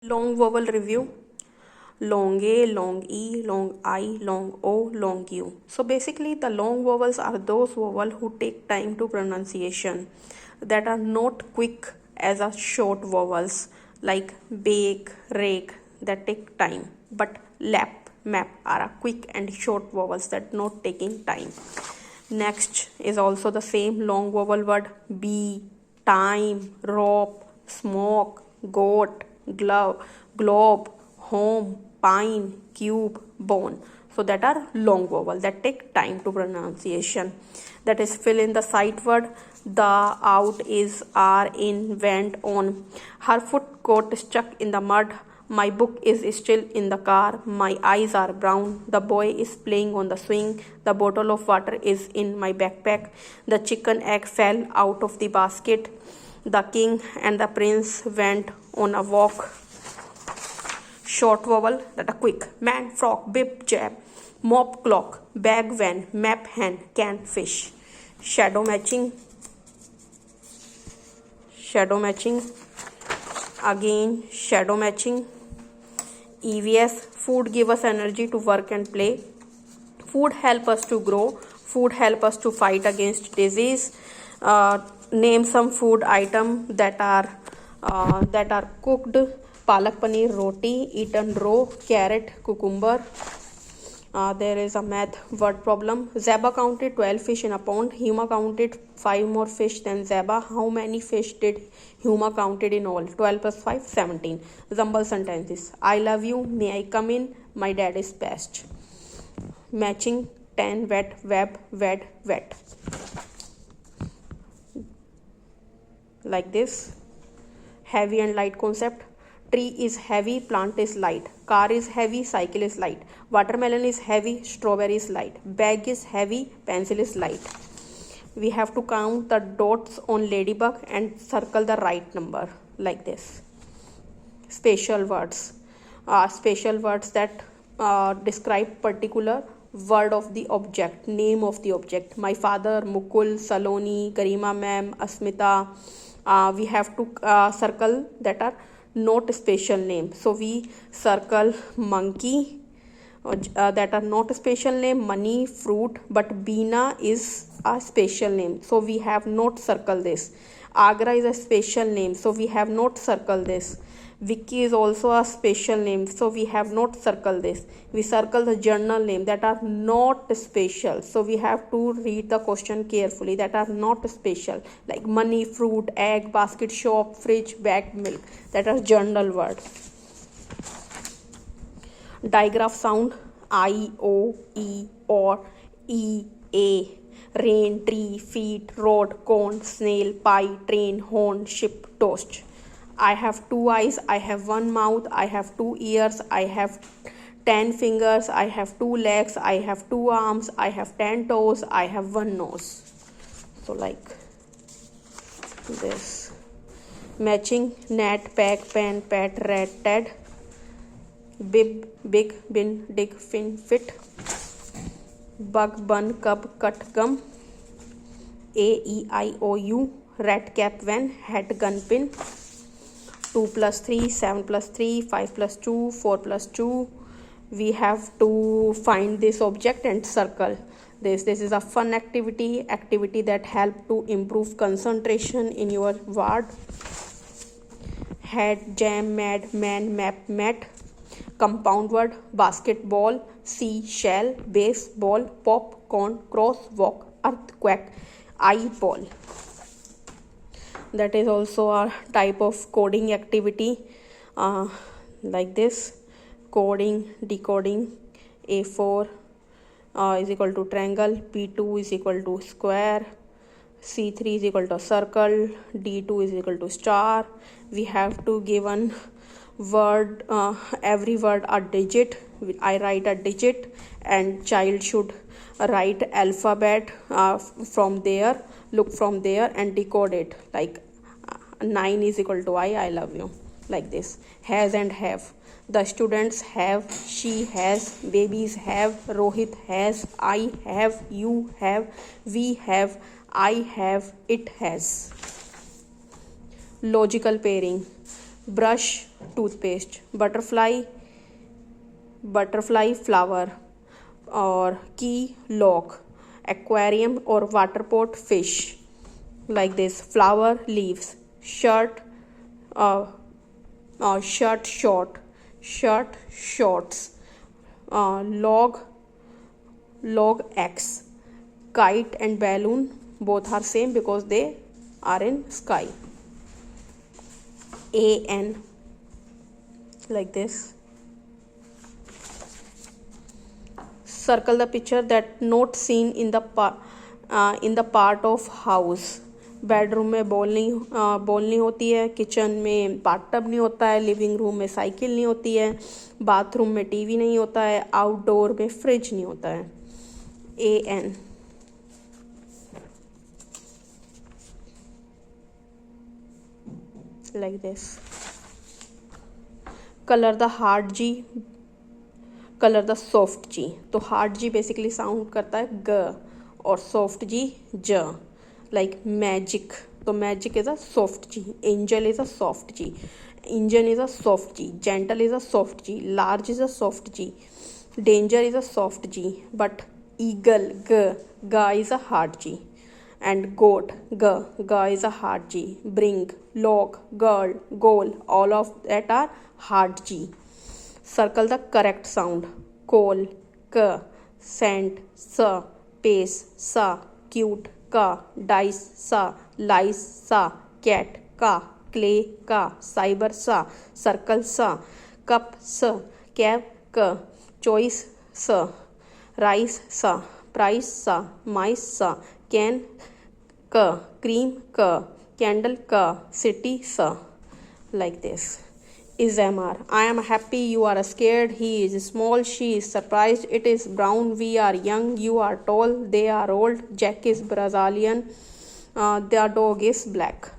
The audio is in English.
Long vowel review. Long A, long E, long I, long O, long U. So basically the long vowels are those vowels who take time to pronunciation, that are not quick as a short vowels like bake, rake, that take time. But lap, map are a quick and short vowels that not taking time. Next is also the same long vowel word: bee, time, rope, smoke, goat, glove, globe, home, pine, cube, bone. So that are long vowel that take time to pronunciation. That is fill in the sight word: the, out, is, are, in, went, on. Her foot got stuck in the mud. My book is still in the car. My eyes are brown. The boy is playing on the swing. The bottle of water is in my backpack. The chicken egg fell out of the basket. The king and the prince went on a walk. Short vowel that are quick: man, frog, bib, jab, mop, clock, bag, van, map, hen, can, fish. Shadow matching. Shadow matching. Again, shadow matching. EVS: food give us energy to work and play. Food help us to grow. Food help us to fight against disease. Name some food item that are cooked: palak paneer, roti, eaten raw, carrot, cucumber. There is a math word problem. Zeba counted 12 fish in a pond. Huma counted 5 more fish than Zeba. How many fish did Huma counted in all? 12 plus 5, 17. Jumble sentences: I love you. May I come in? My dad is best. Matching: 10, wet, web, wed, wet. Like this. Heavy and light concept: tree is heavy, plant is light. Car is heavy, cycle is light. Watermelon is heavy, strawberry is light. Bag is heavy, pencil is light. We have to count the dots on ladybug and circle the right number like this. Special words. Special words that describe particular word of the object, name of the object. My father, Mukul, Saloni, Garima ma'am, Asmita. We have to circle that are not special name. So we circle monkey, that are not a special name, money, fruit, but Beena is a special name, so we have not circle this. Agra is a special name, so we have not circle this. Vicky is also a special name, so we have not circle this. We circle the journal name that are not special, so we have to read the question carefully, that are not special, like money, fruit, egg, basket, shop, fridge, bag, milk, that are journal word. Digraph sound: I, O, E, or, E, A. Rain, tree, feet, road, cone, snail, pie, train, horn, ship, toast. I have 2 eyes, I have 1 mouth, I have 2 ears, I have 10 fingers, I have 2 legs, I have 2 arms, I have 10 toes, I have 1 nose. So like this. Matching: net, pack, pen, pet, rat, ted. Bib, big, bin, dig, fin, fit. Bug, bun, cub, cut, gum. A, E, I, O, U. Rat, cap, van, hat, gun, pin. 2 plus 3, 7 plus 3, 5 plus 2, 4 plus 2. We have to find this object and circle this. This is a fun activity that help to improve concentration in your word. Head, jam, mad, man, map, mat. Compound word: basketball, sea, shell, baseball, popcorn, crosswalk, earthquake, eyeball. That is also a type of coding activity, like this. Coding, decoding: A4 is equal to triangle, P2 is equal to square, C3 is equal to circle, D2 is equal to star. We have to give one word, every word a digit. I write a digit and child should write alphabet from there, look from there and decode it, like 9 is equal to I love you, like this. Has and have: the students have, she has, babies have, Rohit has, I have, you have, we have, I have, it has. Logical pairing: brush, toothpaste. Butterfly, flower. Or key, lock. Aquarium or water pot, fish. Like this. Flower, leaves. Shirt, uh, shirt, shorts. Log, X. Kite and balloon both are same because they are in sky. AN, like this. Circle the picture that not seen in the part of house. Bedroom में ball नहीं होती है, kitchen में bathtub नहीं होता है, living room में cycle नहीं होती है, बाथरूम में टीवी नहीं होता है, आउटडोर में फ्रिज नहीं होता है. AN. Like this. Color the hard G, color the soft G. तो hard G basically sound करता है ग और soft G j. Like magic, तो magic is a soft G. Angel is a soft G. Engine is a soft G. Gentle is a soft G. Large is a soft G. Danger is a soft G. But eagle, ga is a hard G. And goat, ga is a hard G. Bring, log, girl, goal, all of that are hard G. Circle the correct sound. Coal, k. Scent, s. Pace, sa. Cute, ka. Dice, sa. Lice, sa. Cat, ka. Clay, ka. Cyber, sa. Circle, sa. Cup, s. Cab, k. Choice, s. Rice, sa. Price, sa. Mice, sa. Can, k. Cream, k. Candle, k. City, sa. Like this. Is MR. I am happy, you are scared, he is small, she is surprised, it is brown, we are young, you are tall, they are old, Jack is Brazilian, the dog is black.